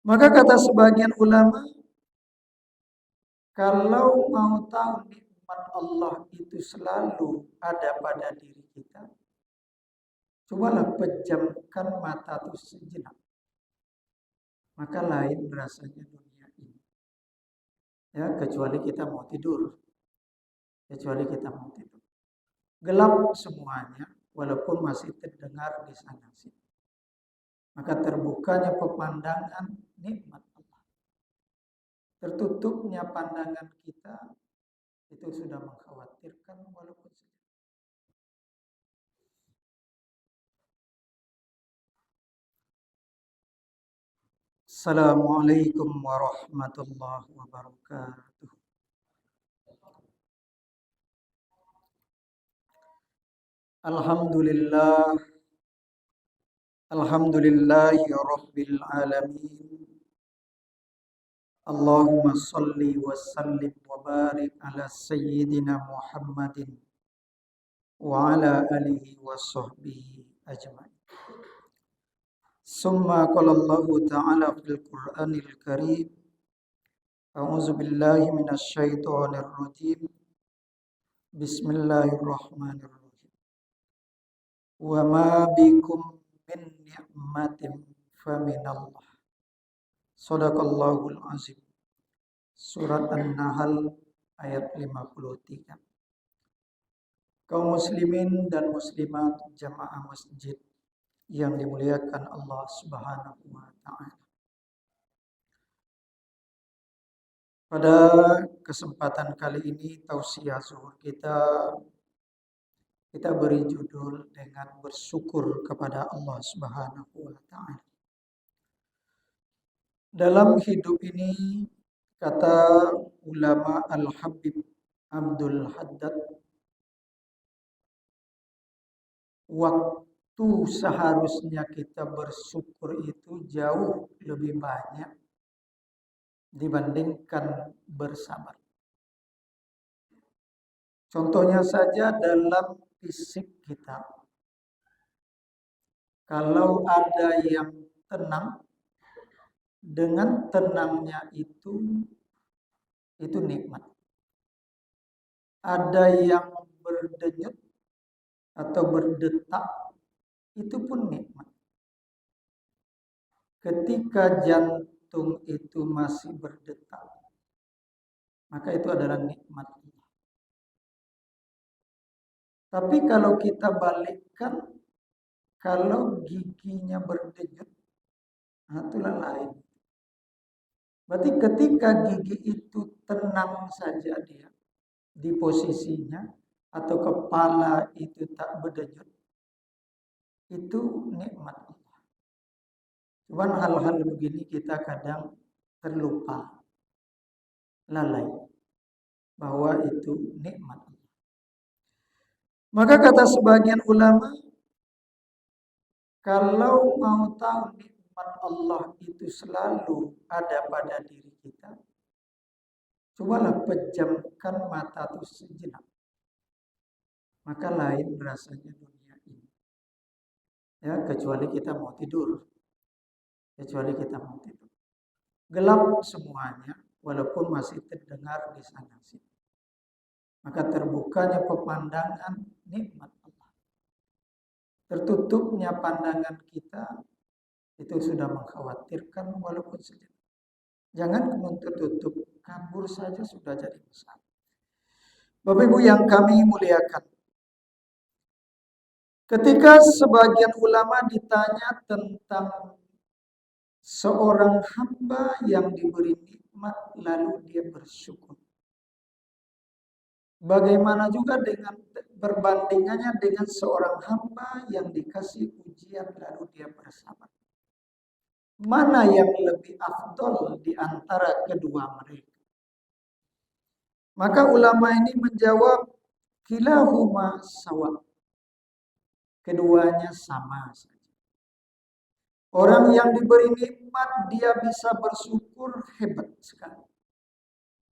Maka kata sebagian ulama, kalau mau tahu nikmat Allah itu selalu ada pada diri kita, cobalah pejamkan mata itu sejenak. Maka lain rasanya dunia ini. Ya, kecuali kita mau tidur. Kecuali kita mau tidur. Gelap semuanya, walaupun masih terdengar di sana sini. Maka terbukanya pemandangan nikmat Allah. Tertutupnya pandangan kita itu sudah mengkhawatirkan walaupun sedikit. Assalamualaikum warahmatullahi wabarakatuh. Alhamdulillah, alhamdulillahi rabbil alamin. Allahumma salli wa sallim wa barik ala sayyidina Muhammadin wa ala alihi wa sahbihi ajma'in. Summa qala Allah ta'ala fil Qur'anil Karim, a'udzu billahi minasy syaithanir rajim. Bismillahirrahmanirrahim. Wa ma bikum min ni'matin faminallah. Shadaqallahul azim. Surat An-Nahl ayat 53. Kaum muslimin dan muslimat jamaah masjid yang dimuliakan Allah Subhanahu wa taala. Pada kesempatan kali ini tausiah zuhur kita beri judul dengan bersyukur kepada Allah Subhanahu wa taala. Dalam hidup ini, kata ulama Al-Habib Abdul Haddad, waktu seharusnya kita bersyukur itu jauh lebih banyak dibandingkan bersabar. Contohnya saja dalam fisik kita. Kalau ada yang tenang, dengan tenangnya itu nikmat. Ada yang berdenyut atau berdetak, itu pun nikmat. Ketika jantung itu masih berdetak, maka itu adalah nikmat. Tapi kalau kita balikkan, kalau giginya berdenyut, itulah lain. Berarti ketika gigi itu tenang saja dia di posisinya, atau kepala itu tak berdenyut, itu nikmat Allah. Cuman hal-hal begini kita kadang terlupa, lalai, bahwa itu nikmat Allah. Maka kata sebagian ulama, kalau mau tahu nikmat Allah itu selalu ada pada diri kita, cobalah pejamkan mata itu sejenak. Maka lain rasanya dunia ini. Ya, kecuali kita mau tidur. Kecuali kita mau tidur. Gelap semuanya, walaupun masih terdengar di sana sini. Maka terbukanya pemandangan nikmat Allah. Tertutupnya pandangan kita itu sudah mengkhawatirkan walaupun sedikit. Jangan tertutup, kabur saja sudah jadi besar. Bapak Ibu yang kami muliakan, ketika sebagian ulama ditanya tentang seorang hamba yang diberi nikmat lalu dia bersyukur, bagaimana juga dengan perbandingannya dengan seorang hamba yang dikasih ujian lalu dia bersabar? Mana yang lebih afdol di antara kedua mereka? Maka ulama ini menjawab, kilahuma sawa. Keduanya sama saja. Orang yang diberi nikmat dia bisa bersyukur, hebat sekali.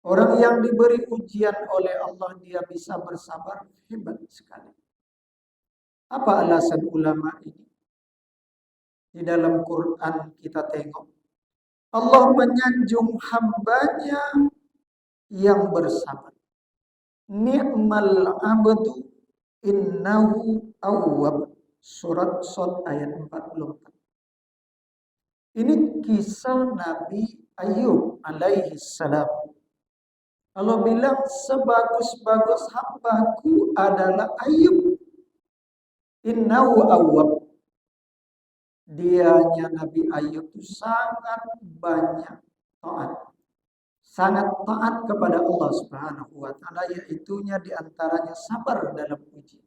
Orang yang diberi ujian oleh Allah dia bisa bersabar, hebat sekali. Apa alasan ulama ini? Di dalam Quran kita tengok Allah menyanjung hambanya yang bersabar. Ni'mal abdu innahu awwab. Surat Shad ayat 44. Ini kisah Nabi Ayub alaihi salam. Allah bilang sebagus-bagus hambaku adalah Ayub. Innahu awwab. Dianya Nabi Ayub itu sangat banyak taat. Sangat taat kepada Allah Subhanahu wa taala, yaitunya diantaranya sabar dalam ujian.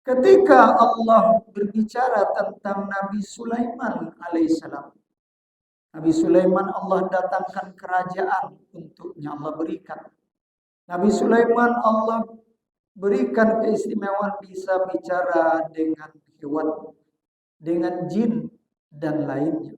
Ketika Allah berbicara tentang Nabi Sulaiman alaihissalam, Nabi Sulaiman Allah datangkan kerajaan untuknya, Allah berikan. Nabi Sulaiman Allah berikan keistimewaan bisa bicara dengan hewan, dengan jin dan lainnya.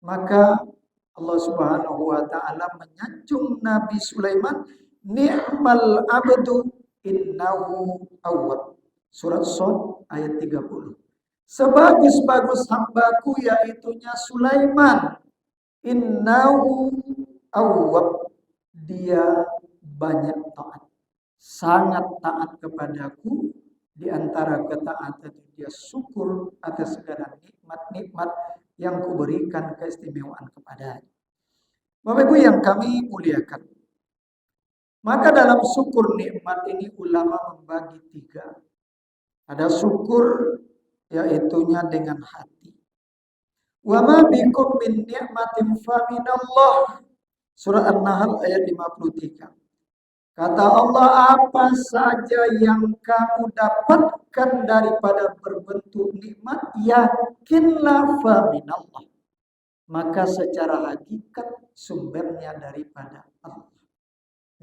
Maka Allah Subhanahu wa taala menyanjung Nabi Sulaiman, ni'mal abdu innahu awwab. Surat Shad ayat 30. Sebagus-bagus hambaku yaitunya Sulaiman, innahu awwab. Dia banyak taat, sangat taat kepadaku. Di antara ketaatan dia syukur atas segala nikmat-nikmat yang kuberikan keistimewaan kepadanya. Bapak Ibu yang kami muliakan, maka dalam syukur nikmat ini ulama membagi tiga. Ada syukur yaitunya dengan hati. Wa ma bikum min ni'matin fa minallah. Surah An-Nahl ayat 53. Kata Allah, apa saja yang kamu dapatkan daripada berbentuk nikmat, yakinlah fa minallah. Maka secara hakikat sumbernya daripada Allah.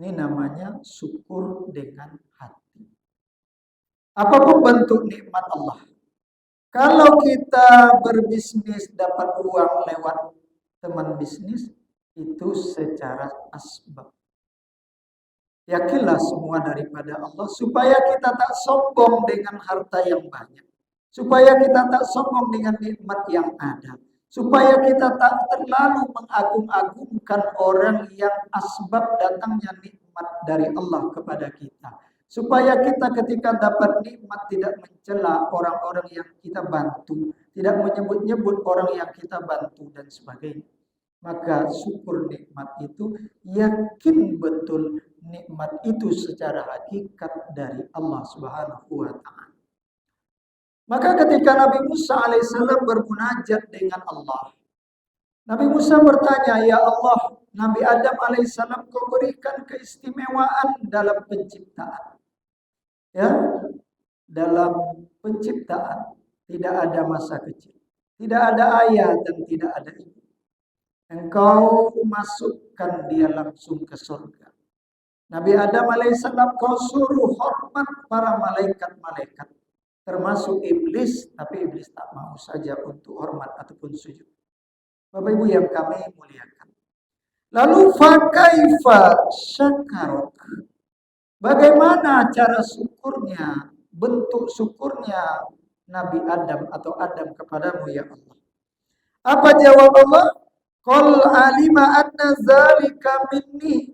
Ini namanya syukur dengan hati. Apapun bentuk nikmat Allah. Kalau kita berbisnis dapat uang lewat teman bisnis, itu secara asbab. Yakinlah semua daripada Allah, supaya kita tak sombong dengan harta yang banyak. Supaya kita tak sombong dengan nikmat yang ada. Supaya kita tak terlalu mengagung-agungkan orang yang asbab datangnya nikmat dari Allah kepada kita. Supaya kita ketika dapat nikmat tidak mencela orang-orang yang kita bantu. Tidak menyebut-nyebut orang yang kita bantu dan sebagainya. Maka syukur nikmat itu, yakin betul nikmat itu secara hakikat dari Allah Subhanahu wa taala. Maka ketika Nabi Musa alaihissalam bermunajat dengan Allah, Nabi Musa bertanya, ya Allah, Nabi Adam alaihissalam kau berikan keistimewaan dalam penciptaan. Ya, dalam penciptaan tidak ada masa kecil, tidak ada ayah dan tidak ada ibu. Engkau masukkan dia langsung ke surga. Nabi Adam alaihissalam kau suruh hormat para malaikat-malaikat, termasuk iblis, tapi iblis tak mau saja untuk hormat ataupun sujud. Bapak Ibu yang kami muliakan. Lalu fakaifa syakarok. Bagaimana cara syukurnya, bentuk syukurnya Nabi Adam atau Adam kepadamu ya Allah? Apa jawab Allah? Qul alima anna zalika minni.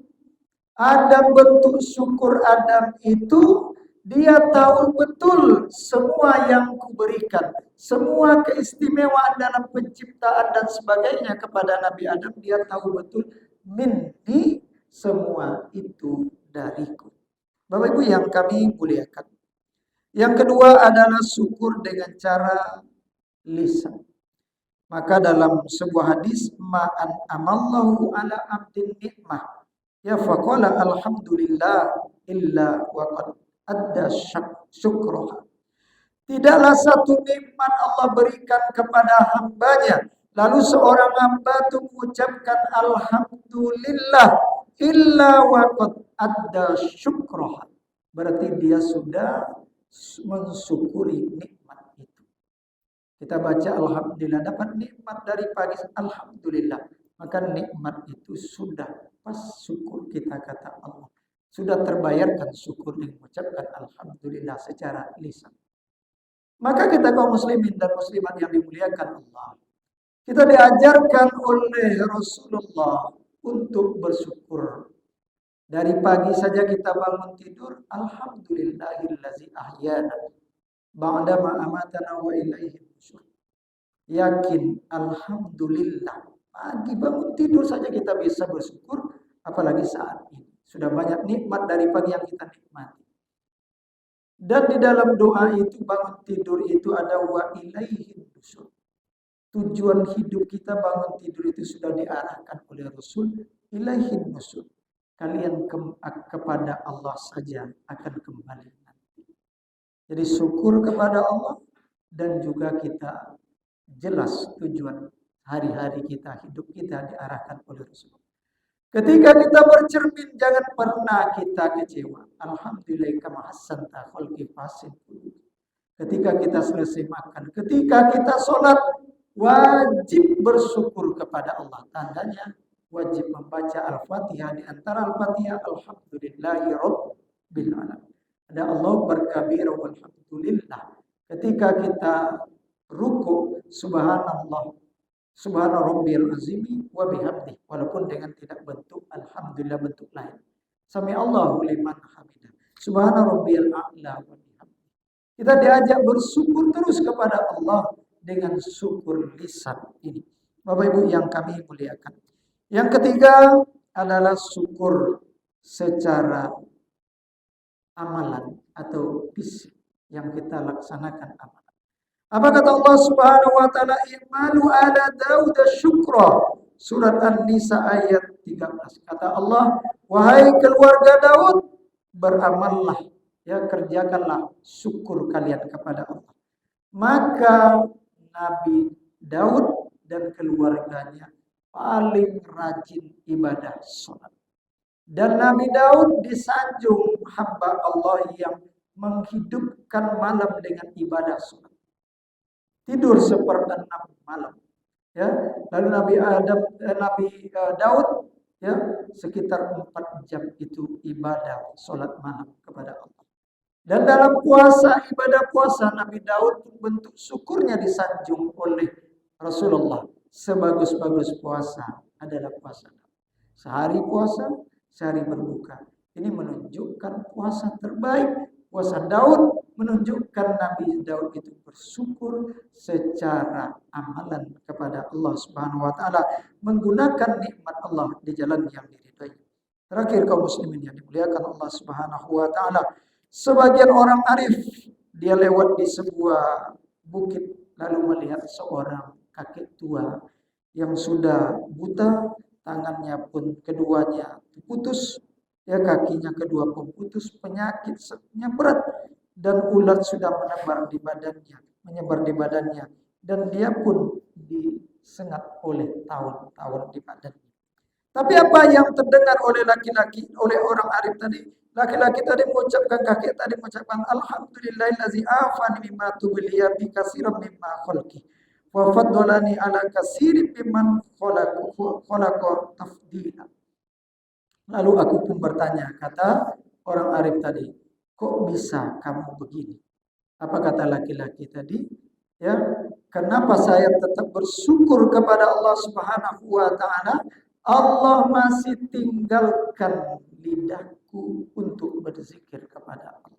Adam bentuk syukur Adam itu, dia tahu betul semua yang kuberikan, semua keistimewaan dalam penciptaan dan sebagainya kepada Nabi Adam, dia tahu betul minni, semua itu dariku. Bapak Ibu yang kami muliakan. Yang kedua adalah syukur dengan cara lisan. Maka dalam sebuah hadis, ma'an amallahu ala abdin nikmah, ya faqala alhamdulillah illa waqad adda syukroha. Tidaklah satu nikmat Allah berikan kepada hambanya, lalu seorang hamba itu mengucapkan alhamdulillah illa waqad adda syukroha. Berarti dia sudah mensyukuri nikmat itu. Kita baca alhamdulillah, dapat nikmat dari pagi, alhamdulillah. Maka nikmat itu sudah pas syukur kita, kata Allah. Sudah terbayarkan syukur dengan mengucapkan alhamdulillah secara lisan. Maka kita kaum muslimin dan muslimat yang dimuliakan Allah, Kita diajarkan oleh Rasulullah untuk bersyukur. Dari pagi saja kita bangun tidur, alhamdulillahillazi ahyana ba'da ma amatana wa ilaihi nusyur. Yakin, alhamdulillah. Pagi bangun tidur saja kita bisa bersyukur, apalagi saat ini. Sudah banyak nikmat dari pagi yang kita nikmati. Dan di dalam doa itu, bangun tidur itu ada wa ilaihi nusyur. Tujuan hidup kita bangun tidur itu sudah diarahkan oleh Rasul, ilaihi nusyur. Kalian kepada Allah saja akan kembali nanti. Jadi syukur kepada Allah dan juga kita jelas tujuan hari-hari kita, hidup kita diarahkan oleh Rasulullah. Ketika kita bercermin, jangan pernah kita kecewa. Alhamdulillah kama hasanta khalqi fasin. Ketika kita selesai makan, ketika kita sholat, wajib bersyukur kepada Allah. Tandanya wajib membaca Al-Fatihah. Di antara Al-Fatihah, alhamdulillahi rabbil alamin. Ada Allah berkabir walhamdulillah. Ketika kita ruku, subhanallah, subhana rabbiyal azimi wa bihamdi, walaupun dengan tidak bentuk alhamdulillah, bentuk lain. Sami Allahu liman hamidah, subhana rabbiyal a'la wa bihamdi. Kita diajak bersyukur terus kepada Allah dengan syukur lisan ini. Bapak Ibu yang kami muliakan. Yang ketiga adalah syukur secara amalan atau fisik yang kita laksanakan amalan. Apa kata Allah Subhanahu wa taala? I'malu ala Daud syukra. Surat An-Nisa ayat 13. Kata Allah, wahai keluarga Daud, beramallah, ya, kerjakanlah syukur kalian kepada Allah. Maka Nabi Daud dan keluarganya paling rajin ibadah sholat. Dan Nabi Daud disanjung hamba Allah yang menghidupkan malam dengan ibadah sholat. Tidur seperempat malam. Ya, lalu Nabi Daud, ya, sekitar 4 jam itu ibadah sholat malam kepada Allah. Dan dalam puasa, ibadah puasa Nabi Daud, bentuk syukurnya disanjung oleh Rasulullah. Sebagus-bagus puasa adalah puasa. Sehari puasa, sehari berbuka. Ini menunjukkan puasa terbaik. Puasa Daud menunjukkan Nabi Daud itu bersyukur secara amalan kepada Allah Subhanahu wa taala, menggunakan nikmat Allah di jalan yang diridhai. Terakhir kaum muslimin yang dimuliakan Allah Subhanahu wa taala, sebagian orang arif dia lewat di sebuah bukit lalu melihat seorang kakek tua yang sudah buta, tangannya pun keduanya putus, ya, kakinya kedua pun putus, penyakitnya berat dan ulat sudah menyebar di badannya dan dia pun disengat oleh tawon-tawon di badannya. Tapi apa yang terdengar oleh oleh orang arif tadi? Laki-laki tadi mengucapkan, kakek tadi mengucapkan, alhamdulillahillazi afani mimma tubiliya bi katsiran mimma khalqi wa faddalani ala katsirin mimman khalaqa tafdila. Lalu aku pun bertanya, kata orang arif tadi, kok bisa kamu begini? Apa kata laki-laki tadi? Ya, kenapa saya tetap bersyukur kepada Allah Subhanahu wa taala? Allah masih tinggalkan lidahku untuk berzikir kepada Allah.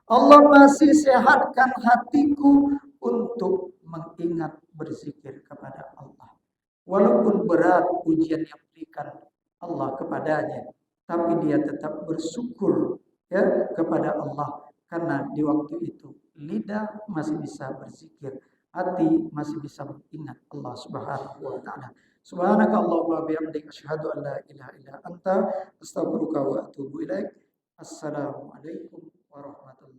Allah masih sehatkan hatiku untuk mengingat berzikir kepada Allah. Walaupun berat ujian yang diberikan Allah kepadanya, tapi dia tetap bersyukur, ya, kepada Allah karena di waktu itu lidah masih bisa berzikir, hati masih bisa mengingat Allah Subhanahu wa taala. Subhanaka Allahumma bihamdika asyhadu an la ilaha illa anta astaghfiruka wa atubu ilaik. Assalamualaikum warahmatullahi